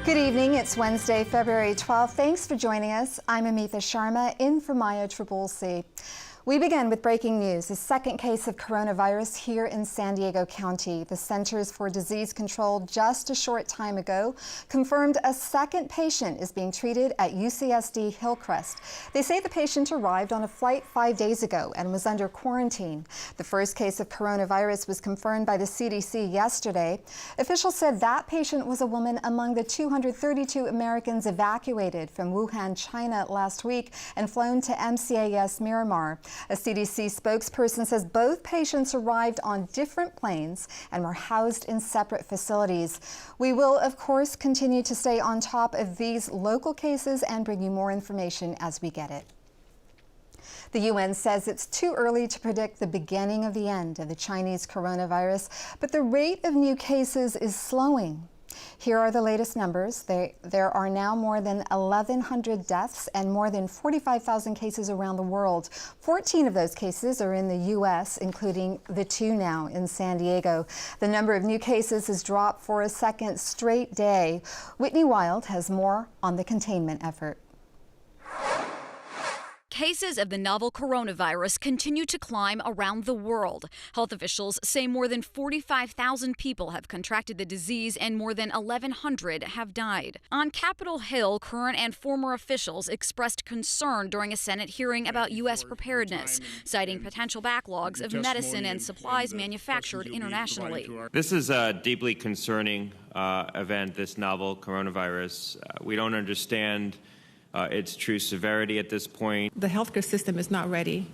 Good evening. It's Wednesday, February 12th. Thanks for joining us. I'm Amitha Sharma in for Maya Trabulsi. We begin with breaking news. A second case of coronavirus here in San Diego County. The Centers for Disease Control just a short time ago confirmed a second patient is being treated at UCSD Hillcrest. They say the patient arrived on a flight 5 days ago and was under quarantine. The first case of coronavirus was confirmed by the CDC yesterday. Officials said that patient was a woman among the 232 Americans evacuated from Wuhan, China last week and flown to MCAS Miramar. A CDC spokesperson says both patients arrived on different planes and were housed in separate facilities. We will, of course, continue to stay on top of these local cases and bring you more information as we get it. The UN says it's too early to predict the beginning of the end of the Chinese coronavirus, but the rate of new cases is slowing. Here are the latest numbers. There are now more than 1,100 deaths and more than 45,000 cases around the world. 14 of those cases are in the U.S., including the 2 now in San Diego. The number of new cases has dropped for a second straight day. Whitney Wild has more on the containment effort. Cases of the novel coronavirus continue to climb around the world. Health officials say more than 45,000 people have contracted the disease and more than 1,100 have died. On Capitol Hill, current and former officials expressed concern during a Senate hearing about U.S. preparedness, citing potential backlogs of medicine and supplies manufactured internationally. This is a deeply concerning event, this novel coronavirus. We don't understand its true severity at this point. The healthcare system is not ready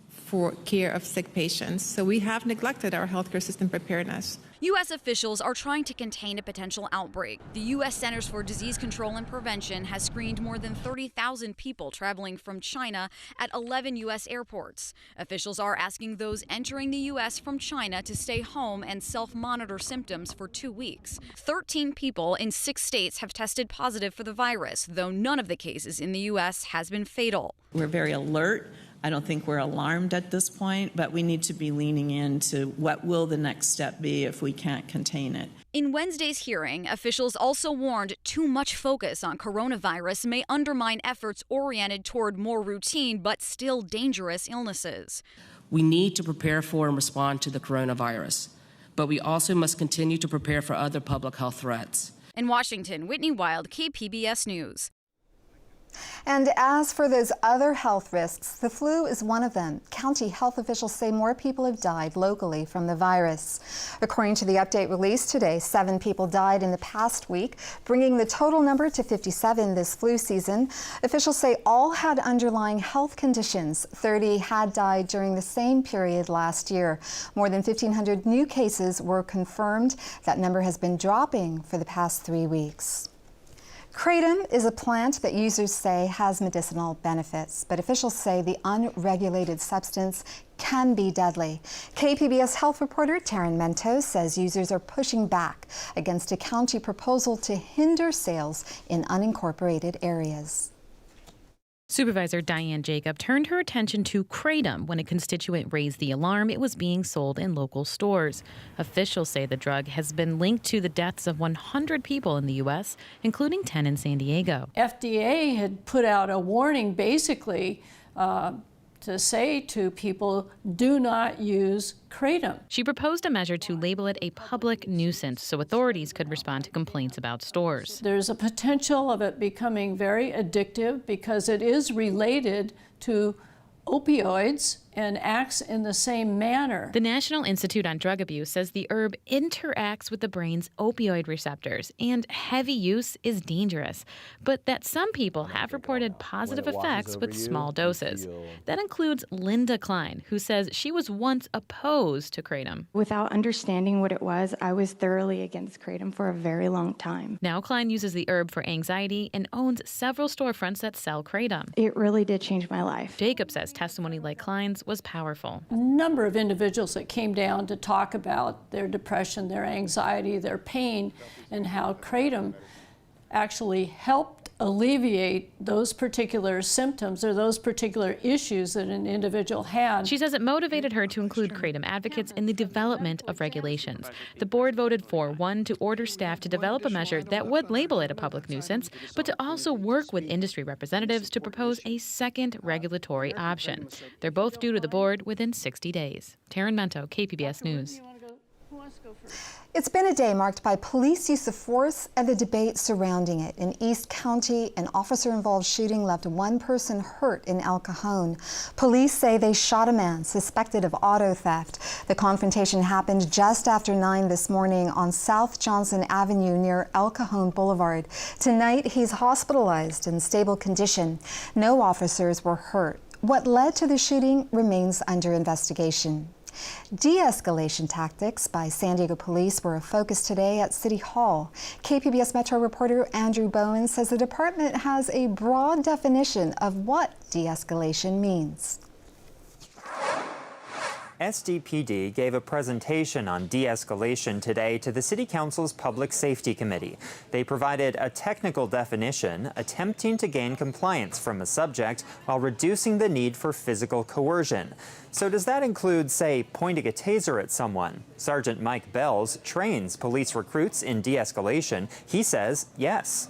for care of sick patients, so we have neglected our healthcare system preparedness. U.S. officials are trying to contain a potential outbreak. The U.S. Centers for Disease Control and Prevention has screened more than 30,000 people traveling from China at 11 U.S. airports. Officials are asking those entering the U.S. from China to stay home and self-monitor symptoms for 2 weeks. 13 people in 6 states have tested positive for the virus, though none of the cases in the U.S. has been fatal. We're very alert. I don't think we're alarmed at this point, but we need to be leaning into what will the next step be if we can't contain it. In Wednesday's hearing, officials also warned too much focus on coronavirus may undermine efforts oriented toward more routine but still dangerous illnesses. We need to prepare for and respond to the coronavirus, but we also must continue to prepare for other public health threats. In Washington, Whitney Wild, KPBS News. And as for those other health risks, the flu is one of them. County health officials say more people have died locally from the virus. According to the update released today, 7 people died in the past week, bringing the total number to 57 this flu season. Officials say all had underlying health conditions. 30 had died during the same period last year. More than 1,500 new cases were confirmed. That number has been dropping for the past 3 weeks. Kratom is a plant that users say has medicinal benefits, but officials say the unregulated substance can be deadly. KPBS health reporter Taryn Mentos says users are pushing back against a county proposal to hinder sales in unincorporated areas. Supervisor Diane Jacob turned her attention to Kratom when a constituent raised the alarm it was being sold in local stores. Officials say the drug has been linked to the deaths of 100 people in the U.S., including 10 in San Diego. FDA had put out a warning basically to say to people, do not use Kratom. She proposed a measure to label it a public nuisance so authorities could respond to complaints about stores. There's a potential of it becoming very addictive because it is related to opioids and acts in the same manner. The National Institute on Drug Abuse says the herb interacts with the brain's opioid receptors and heavy use is dangerous, but that some people have reported positive effects with small doses. That includes Linda Klein, who says she was once opposed to Kratom. Without understanding what it was, I was thoroughly against Kratom for a very long time. Now Klein uses the herb for anxiety and owns several storefronts that sell Kratom. It really did change my life. Jacob says testimony like Klein's was powerful. A number of individuals that came down to talk about their depression, their anxiety, their pain, and how Kratom actually helped alleviate those particular symptoms or those particular issues that an individual had. She says it motivated her to include Kratom advocates in the development of regulations. The board voted for, one, to order staff to develop a measure that would label it a public nuisance, but to also work with industry representatives to propose a second regulatory option. They're both due to the board within 60 days. Taryn Mento, KPBS News. It's been a day marked by police use of force and the debate surrounding it. In East County, an officer-involved shooting left one person hurt in El Cajon. Police say they shot a man suspected of auto theft. The confrontation happened just after 9 this morning on South Johnson Avenue near El Cajon Boulevard. Tonight, he's hospitalized in stable condition. No officers were hurt. What led to the shooting remains under investigation. De-escalation tactics by San Diego police were a focus today at City Hall. KPBS Metro reporter Andrew Bowen says the department has a broad definition of what de-escalation means. SDPD gave a presentation on de-escalation today to the City Council's Public Safety Committee. They provided a technical definition, attempting to gain compliance from a subject while reducing the need for physical coercion. So does that include, say, pointing a taser at someone? Sergeant Mike Bells trains police recruits in de-escalation. He says yes.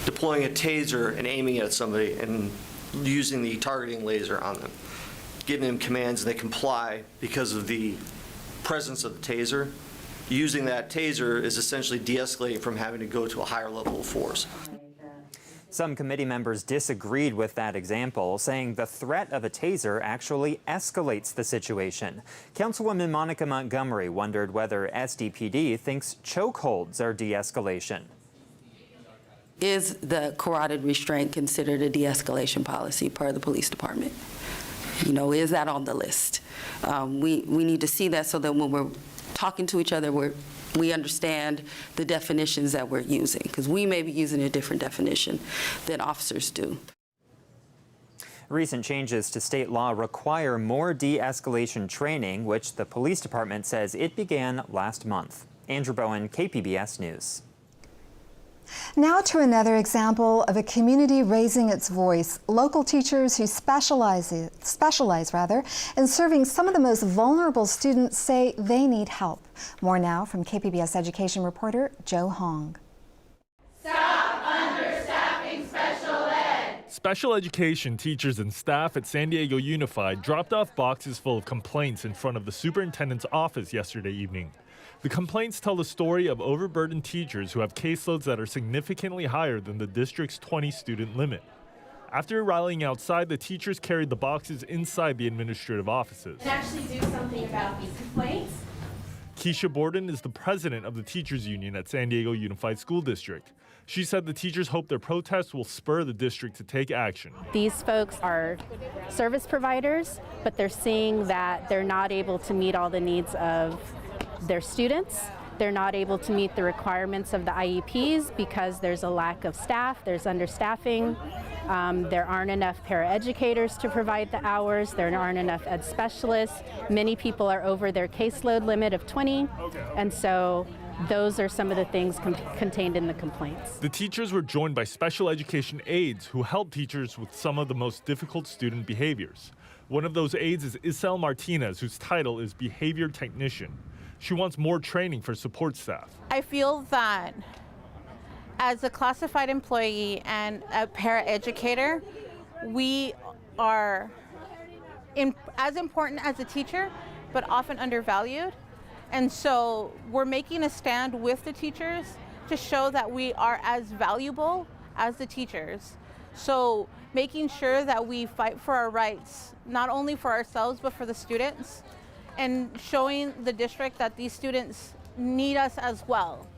Deploying a taser and aiming at somebody and using the targeting laser on them, giving them commands and they comply because of the presence of the taser. Using that taser is essentially de-escalating from having to go to a higher level of force. Some committee members disagreed with that example, saying the threat of a taser actually escalates the situation. Councilwoman Monica Montgomery wondered whether SDPD thinks chokeholds are de-escalation. Is the carotid restraint considered a de-escalation policy per the police department? You know, is that on the list? We need to see that so that when we're talking to each other, we understand the definitions that we're using, because we may be using a different definition than officers do. Recent changes to state law require more de-escalation training, which the police department says it began last month. Andrew Bowen, KPBS News. Now to another example of a community raising its voice. Local teachers who specialize in serving some of the most vulnerable students say they need help. More now from KPBS education reporter Joe Hong. Stop understaffing special ed. Special education teachers and staff at San Diego Unified dropped off boxes full of complaints in front of the superintendent's office yesterday evening. The complaints tell the story of overburdened teachers who have caseloads that are significantly higher than the district's 20-student limit. After rallying outside, the teachers carried the boxes inside the administrative offices. And actually do something about these complaints. Keisha Borden is the president of the Teachers Union at San Diego Unified School District. She said the teachers hope their protests will spur the district to take action. These folks are service providers, but they're seeing that they're not able to meet all the needs of their students. They're not able to meet the requirements of the IEPs because there's a lack of staff, there's understaffing, there aren't enough paraeducators to provide the hours, there aren't enough ed specialists, many people are over their caseload limit of 20, and so those are some of the things contained in the complaints. The teachers were joined by special education aides who help teachers with some of the most difficult student behaviors. One of those aides is Isel Martinez, whose title is Behavior Technician. She wants more training for support staff. I feel that as a classified employee and a paraeducator, we are as important as a teacher, but often undervalued. And so we're making a stand with the teachers to show that we are as valuable as the teachers. So making sure that we fight for our rights, not only for ourselves, but for the students, and showing the district that these students need us as well.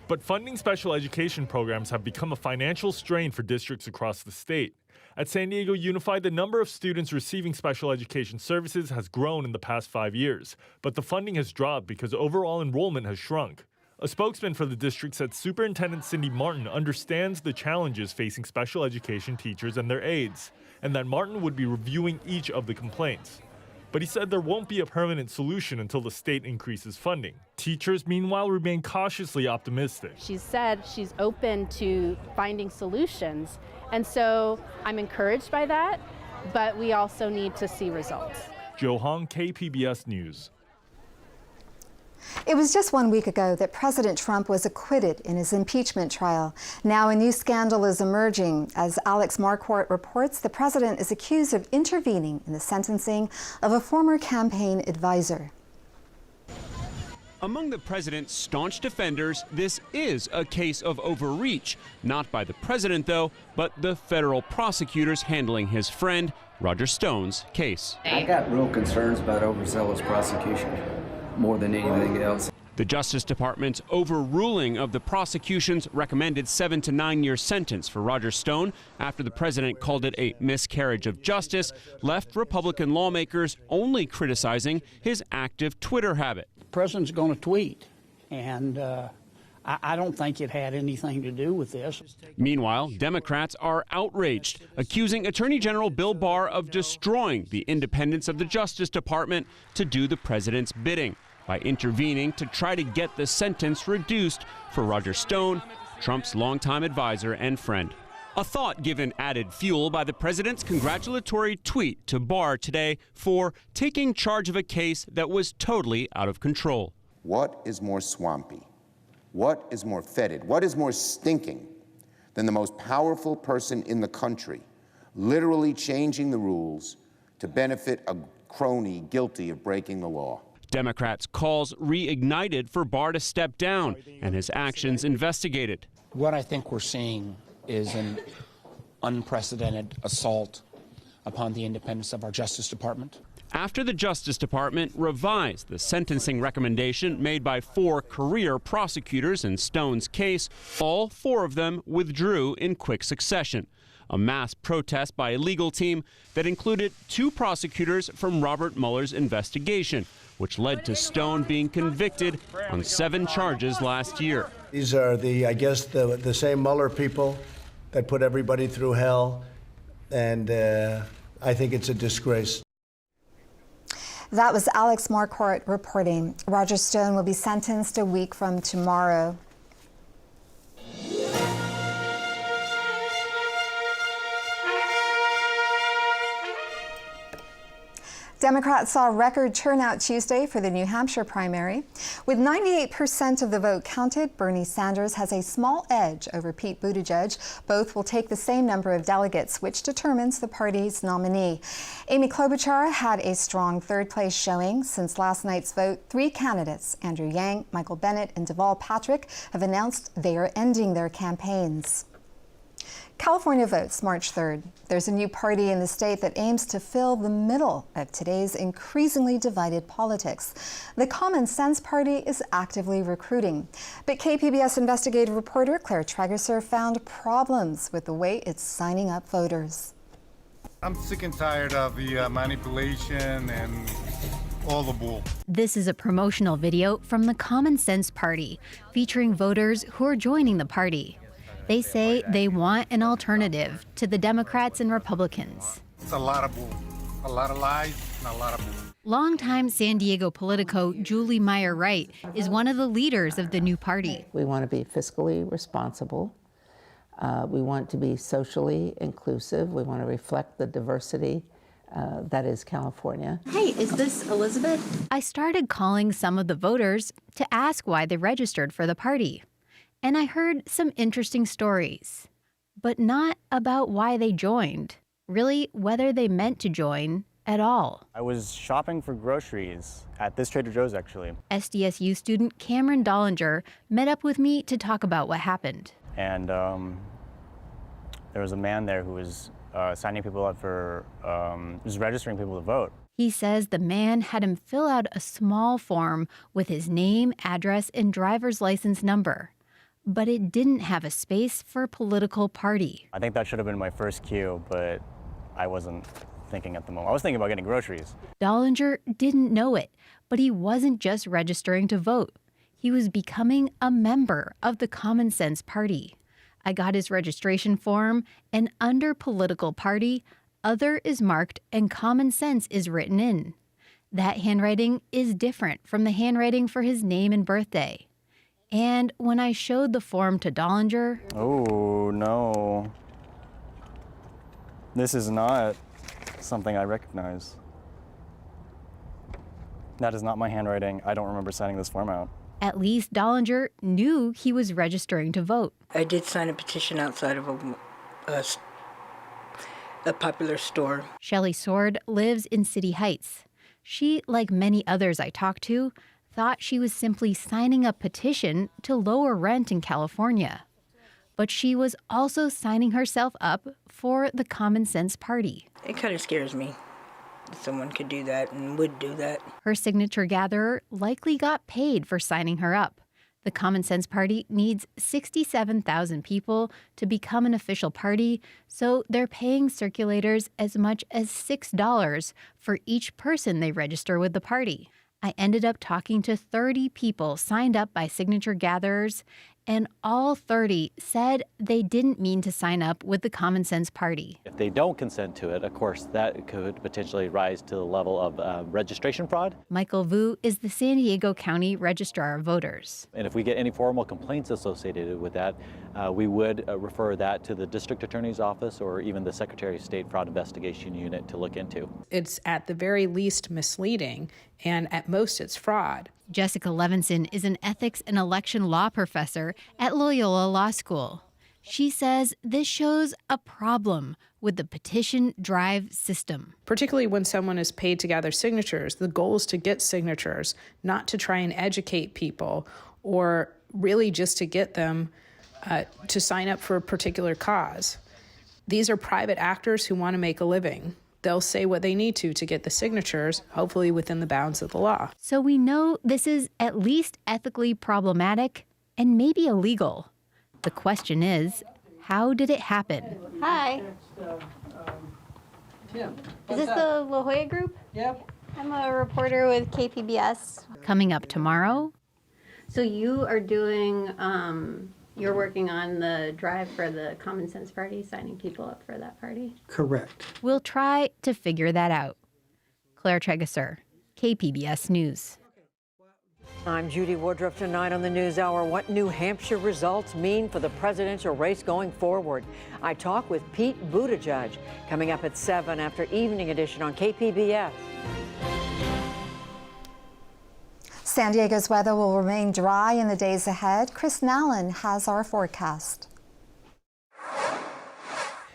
But funding special education programs have become a financial strain for districts across the state. At San Diego Unified, the number of students receiving special education services has grown in the past 5 years, but the funding has dropped because overall enrollment has shrunk. A spokesman for the district said Superintendent Cindy Martin understands the challenges facing special education teachers and their aides, and that Martin would be reviewing each of the complaints. But he said there won't be a permanent solution until the state increases funding. Teachers, meanwhile, remain cautiously optimistic. She said she's open to finding solutions, and so I'm encouraged by that, but we also need to see results. Joe Hong, KPBS News. It was just 1 week ago that President Trump was acquitted in his impeachment trial. Now a new scandal is emerging. As Alex Marquardt reports, the president is accused of intervening in the sentencing of a former campaign advisor. Among the president's staunch defenders, this is a case of overreach. Not by the president, though, but the federal prosecutors handling his friend Roger Stone's case. I got real concerns about overzealous prosecution more than anything else. The Justice Department's overruling of the prosecution's recommended 7 to 9 year sentence for Roger Stone after the president called it a miscarriage of justice left Republican lawmakers only criticizing his active Twitter habit. The president's going to tweet, and I don't think it had anything to do with this. Meanwhile, Democrats are outraged, accusing Attorney General Bill Barr of destroying the independence of the Justice Department to do the president's bidding by intervening to try to get the sentence reduced for Roger Stone, Trump's longtime advisor and friend. A thought given added fuel by the president's congratulatory tweet to Barr today for taking charge of a case that was totally out of control. What is more swampy? What is more fetid? What is more stinking than the most powerful person in the country literally changing the rules to benefit a crony guilty of breaking the law? Democrats' calls reignited for Barr to step down and his actions investigated. What I think we're seeing is an unprecedented assault upon the independence of our Justice Department. After the Justice Department revised the sentencing recommendation made by 4 career prosecutors in Stone's case, all 4 of them withdrew in quick succession. A mass protest by a legal team that included 2 prosecutors from Robert Mueller's investigation, which led to Stone being convicted on 7 charges last year. These are the same Mueller people that put everybody through hell, and I think it's a disgrace. That was Alex Marquardt reporting. Roger Stone will be sentenced a week from tomorrow. Democrats saw record turnout Tuesday for the New Hampshire primary. With 98% of the vote counted, Bernie Sanders has a small edge over Pete Buttigieg. Both will take the same number of delegates, which determines the party's nominee. Amy Klobuchar had a strong third-place showing. Since last night's vote, 3 candidates, Andrew Yang, Michael Bennet, and Deval Patrick, have announced they are ending their campaigns. California votes March 3rd. There's a new party in the state that aims to fill the middle of today's increasingly divided politics. The Common Sense Party is actively recruiting. But KPBS investigative reporter Claire Trageser found problems with the way it's signing up voters. I'm sick and tired of the manipulation and all the bull. This is a promotional video from the Common Sense Party, featuring voters who are joining the party. They say they want an alternative to the Democrats and Republicans. It's a lot of bull, a lot of lies, and a lot of bull. Longtime San Diego Politico Julie Meyer-Wright is one of the leaders of the new party. We want to be fiscally responsible. We want to be socially inclusive. We want to reflect the diversity that is California. Hey, is this Elizabeth? I started calling some of the voters to ask why they registered for the party. And I heard some interesting stories, but not about why they joined, really whether they meant to join at all. I was shopping for groceries at this Trader Joe's, actually. SDSU student Cameron Dollinger met up with me to talk about what happened. And there was a man there who was signing people up for, was registering people to vote. He says the man had him fill out a small form with his name, address, and driver's license number. But it didn't have a space for a political party. I think that should have been my first cue, but I wasn't thinking at the moment. I was thinking about getting groceries. Dollinger didn't know it, but he wasn't just registering to vote. He was becoming a member of the Common Sense Party. I got his registration form, and under political party, other is marked and Common Sense is written in. That handwriting is different from the handwriting for his name and birthday. And when I showed the form to Dollinger... Oh, no. This is not something I recognize. That is not my handwriting. I don't remember signing this form out. At least Dollinger knew he was registering to vote. I did sign a petition outside of a popular store. Shelley Sword lives in City Heights. She, like many others I talked to, thought she was simply signing a petition to lower rent in California. But she was also signing herself up for the Common Sense Party. It kind of scares me that someone could do that and would do that. Her signature gatherer likely got paid for signing her up. The Common Sense Party needs 67,000 people to become an official party, so they're paying circulators as much as $6 for each person they register with the party. I ended up talking to 30 people signed up by signature gatherers, and all 30 said they didn't mean to sign up with the Common Sense Party. If they don't consent to it, of course, that could potentially rise to the level of registration fraud. Michael Vu is the San Diego County Registrar of Voters. And if we get any formal complaints associated with that, we would refer that to the District Attorney's Office or even the Secretary of State Fraud Investigation Unit to look into. It's at the very least misleading, and at most it's fraud. Jessica Levinson is an ethics and election law professor at Loyola Law School. She says this shows a problem with the petition drive system. Particularly when someone is paid to gather signatures, the goal is to get signatures, not to try and educate people or really just to get them to sign up for a particular cause. These are private actors who want to make a living. They'll say what they need to get the signatures, hopefully within the bounds of the law. So we know this is at least ethically problematic and maybe illegal. The question is, how did it happen? Hi. Tim. Is this the La Jolla group? Yep. I'm a reporter with KPBS. Coming up tomorrow. So you are doing, you're working on the drive for the Common Sense Party, signing people up for that party? Correct. We'll try to figure that out. Claire Tregesser, KPBS News. I'm Judy Woodruff. Tonight on the NewsHour, what New Hampshire results mean for the presidential race going forward. I talk with Pete Buttigieg coming up at 7 after Evening Edition on KPBS. San Diego's weather will remain dry in the days ahead. Chris Nallen has our forecast.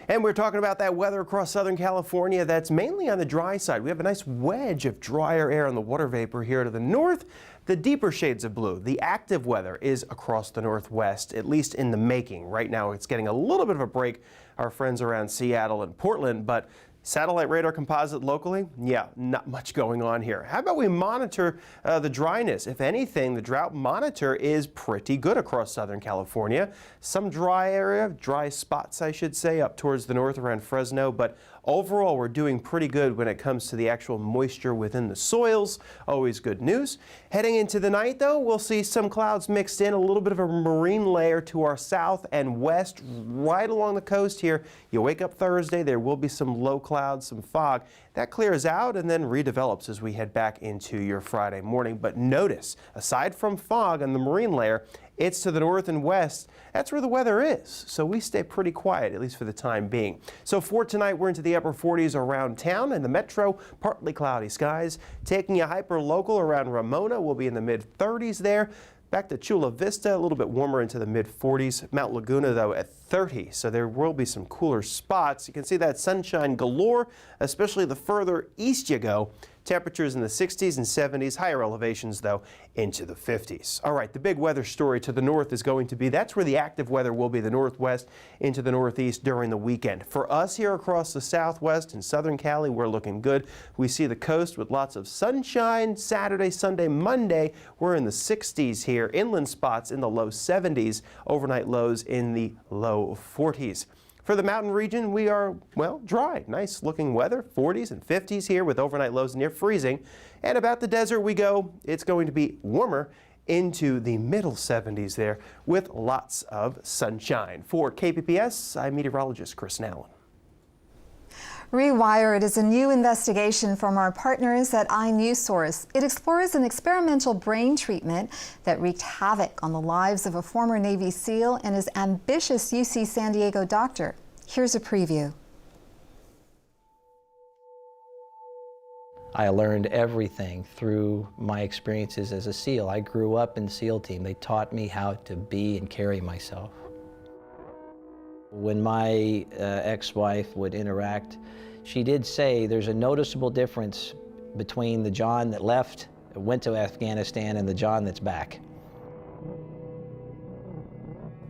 And we're talking about that weather across Southern California that's mainly on the dry side. We have a nice wedge of drier air and the water vapor here to the north. The deeper shades of blue, the active weather is across the northwest, at least in the making. Right now it's getting a little bit of a break, our friends around Seattle and Portland, but satellite radar composite locally? Yeah, not much going on here. How about we monitor the dryness? If anything, the drought monitor is pretty good across Southern California. Some dry area, dry spots, I should say, up towards the north around Fresno, but overall, we're doing pretty good when it comes to the actual moisture within the soils. Always good news. Heading into the night, though, we'll see some clouds mixed in, a little bit of a marine layer to our south and west, right along the coast here. You wake up Thursday, there will be some low clouds, some fog. That clears out and then redevelops as we head back into your Friday morning. But notice, aside from fog and the marine layer, it's to the north and west. That's where the weather is. So we stay pretty quiet, at least for the time being. So for tonight, we're into the upper 40s around town and the metro, partly cloudy skies. Taking you hyper local around Ramona, we'll be in the mid 30s there. Back to Chula Vista, a little bit warmer into the mid 40s. Mount Laguna, though, at 30. So there will be some cooler spots. You can see that sunshine galore, especially the further east you go. Temperatures in the 60s and 70s, higher elevations, though, into the 50s. All right, the big weather story to the north is going to be, that's where the active weather will be, the northwest into the northeast during the weekend. For us here across the southwest and southern Cali, we're looking good. We see the coast with lots of sunshine. Saturday, Sunday, Monday, we're in the 60s here. Inland spots in the low 70s. Overnight lows in the low 40s. For the mountain region, we are, well, dry. Nice looking weather, 40s and 50s here with overnight lows near freezing. And about the desert we go, it's going to be warmer into the middle 70s there with lots of sunshine. For KPBS, I'm meteorologist Chris Nallen. Rewired is a new investigation from our partners at iNewsSource. It explores an experimental brain treatment that wreaked havoc on the lives of a former Navy SEAL and his ambitious UC San Diego doctor. Here's a preview. I learned everything through my experiences as a SEAL. I grew up in SEAL team. They taught me how to be and carry myself. When my ex-wife would interact, she did say there's a noticeable difference between the John that left, went to Afghanistan, and the John that's back.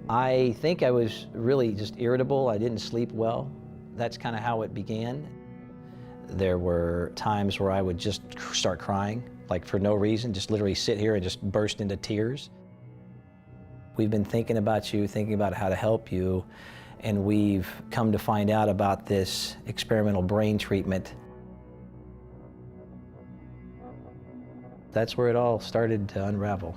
I think I was really just irritable. I didn't sleep well. That's kind of how it began. There were times where I would just start crying, like for no reason, just literally sit here and just burst into tears. We've been thinking about you, thinking about how to help you, and we've come to find out about this experimental brain treatment. That's where it all started to unravel.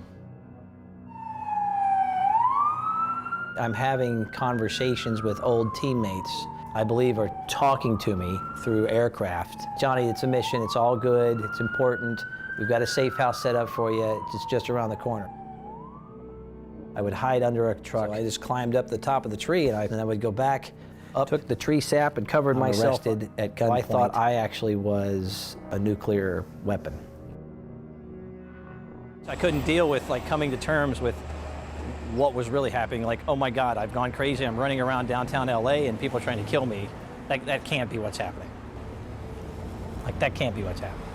I'm having conversations with old teammates I believe are talking to me through aircraft. Johnny, it's a mission, it's all good, it's important. We've got a safe house set up for you, it's just around the corner. I would hide under a truck. So I just climbed up the top of the tree and I would go back up, took the tree sap and covered myself arrested at gunpoint. I thought I actually was a nuclear weapon. I couldn't deal with coming to terms with what was really happening. Like, oh my God, I've gone crazy. I'm running around downtown LA and people are trying to kill me. That can't be what's happening. That can't be what's happening.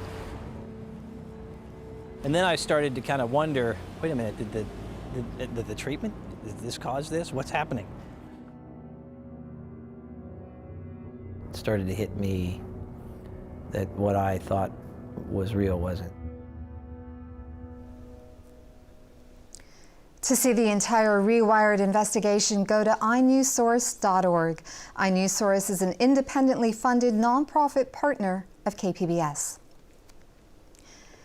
And then I started to kind of wonder, wait a minute, did the treatment, did this cause this? What's happening? It started to hit me that what I thought was real wasn't. To see the entire Rewired investigation, go to iNewsSource.org. iNewsSource is an independently funded nonprofit partner of KPBS.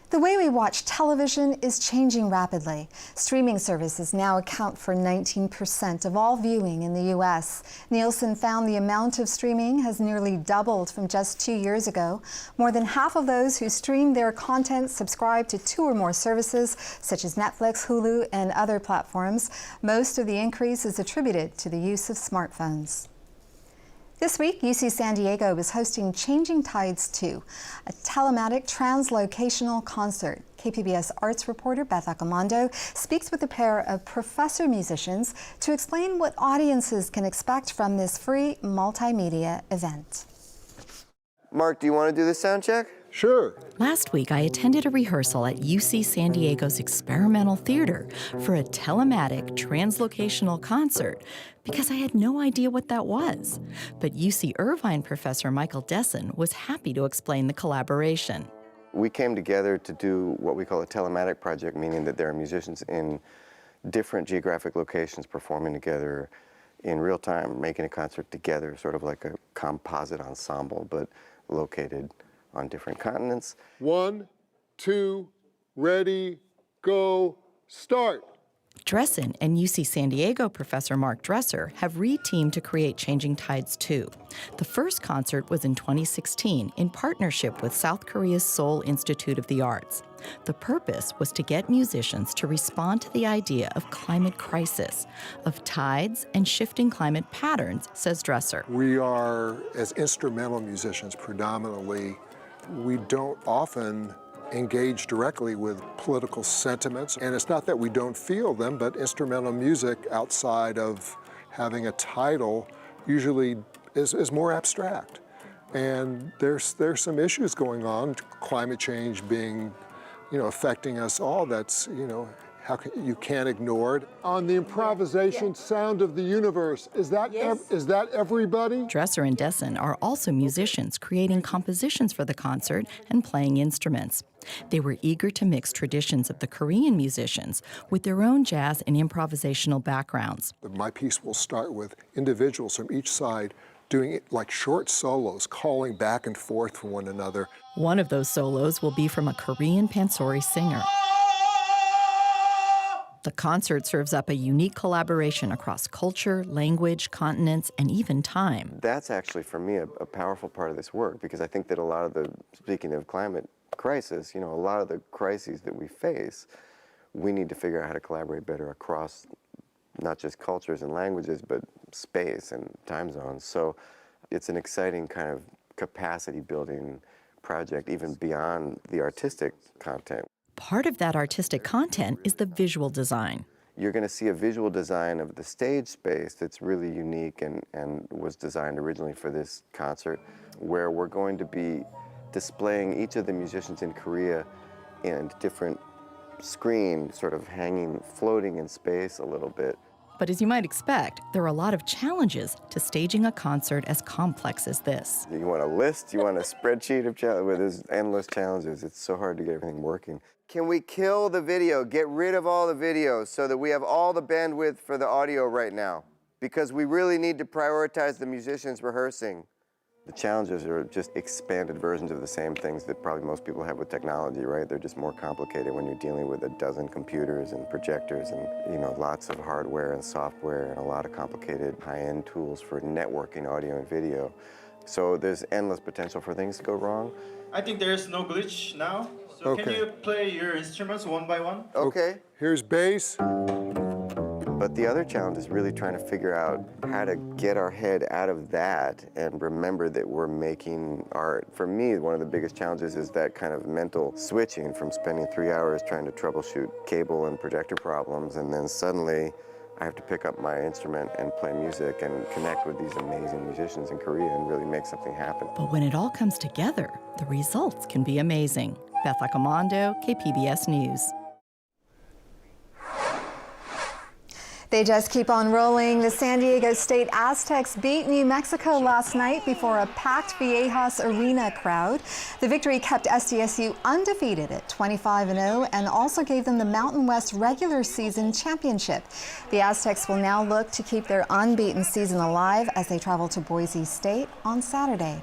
The way we watch television is changing rapidly. Streaming services now account for 19% of all viewing in the U.S. Nielsen found the amount of streaming has nearly doubled from just 2 years ago. More than half of those who stream their content subscribe to 2 or more services, such as Netflix, Hulu, and other platforms. Most of the increase is attributed to the use of smartphones. This week, UC San Diego is hosting Changing Tides 2, a telematic translocational concert. KPBS arts reporter Beth Accomando speaks with a pair of professor musicians to explain what audiences can expect from this free multimedia event. Mark, do you want to do the sound check? Sure. Last week, I attended a rehearsal at UC San Diego's Experimental Theater for a telematic translocational concert because I had no idea what that was. But UC Irvine professor Michael Desson was happy to explain the collaboration. We came together to do what we call a telematic project, meaning that there are musicians in different geographic locations performing together in real time, making a concert together, sort of like a composite ensemble, but located on different continents. 1, 2, ready, go, start. Dresson and UC San Diego professor Mark Dresser have reteamed to create Changing Tides 2. The first concert was in 2016 in partnership with South Korea's Seoul Institute of the Arts. The purpose was to get musicians to respond to the idea of climate crisis, of tides and shifting climate patterns, says Dresser. We are, as instrumental musicians predominantly, we don't often engage directly with political sentiments. And it's not that we don't feel them, but instrumental music outside of having a title usually is more abstract. And there's some issues going on, climate change being, affecting us all. That's, you can't ignore it. On the improvisation Sound of the Universe, is that everybody? Dresser and Desson are also musicians creating compositions for the concert and playing instruments. They were eager to mix traditions of the Korean musicians with their own jazz and improvisational backgrounds. My piece will start with individuals from each side doing it like short solos, calling back and forth from one another. One of those solos will be from a Korean pansori singer. The concert serves up a unique collaboration across culture, language, continents, and even time. That's actually, for me, a powerful part of this work, because I think that a lot of the, speaking of climate crisis, a lot of the crises that we face, we need to figure out how to collaborate better across not just cultures and languages, but space and time zones. So it's an exciting kind of capacity building project, even beyond the artistic content. Part of that artistic content is the visual design. You're going to see a visual design of the stage space that's really unique and was designed originally for this concert, where we're going to be displaying each of the musicians in Korea in different screen, sort of hanging, floating in space a little bit. But as you might expect, there are a lot of challenges to staging a concert as complex as this. You want a list, you want a spreadsheet of challenges, where there's endless challenges. It's so hard to get everything working. Can we kill the video, get rid of all the videos so that we have all the bandwidth for the audio right now? Because we really need to prioritize the musicians rehearsing. The challenges are just expanded versions of the same things that probably most people have with technology, right? They're just more complicated when you're dealing with a dozen computers and projectors and, lots of hardware and software and a lot of complicated high-end tools for networking audio and video. So there's endless potential for things to go wrong. I think there's no glitch now. So Okay. Can you play your instruments one by one? Okay. Here's bass. But the other challenge is really trying to figure out how to get our head out of that and remember that we're making art. For me, one of the biggest challenges is that kind of mental switching from spending 3 hours trying to troubleshoot cable and projector problems, and then suddenly I have to pick up my instrument and play music and connect with these amazing musicians in Korea and really make something happen. But when it all comes together, the results can be amazing. Beth Accomando, KPBS News. They just keep on rolling. The San Diego State Aztecs beat New Mexico last night before a packed Viejas Arena crowd. The victory kept SDSU undefeated at 25-0 and also gave them the Mountain West regular season championship. The Aztecs will now look to keep their unbeaten season alive as they travel to Boise State on Saturday.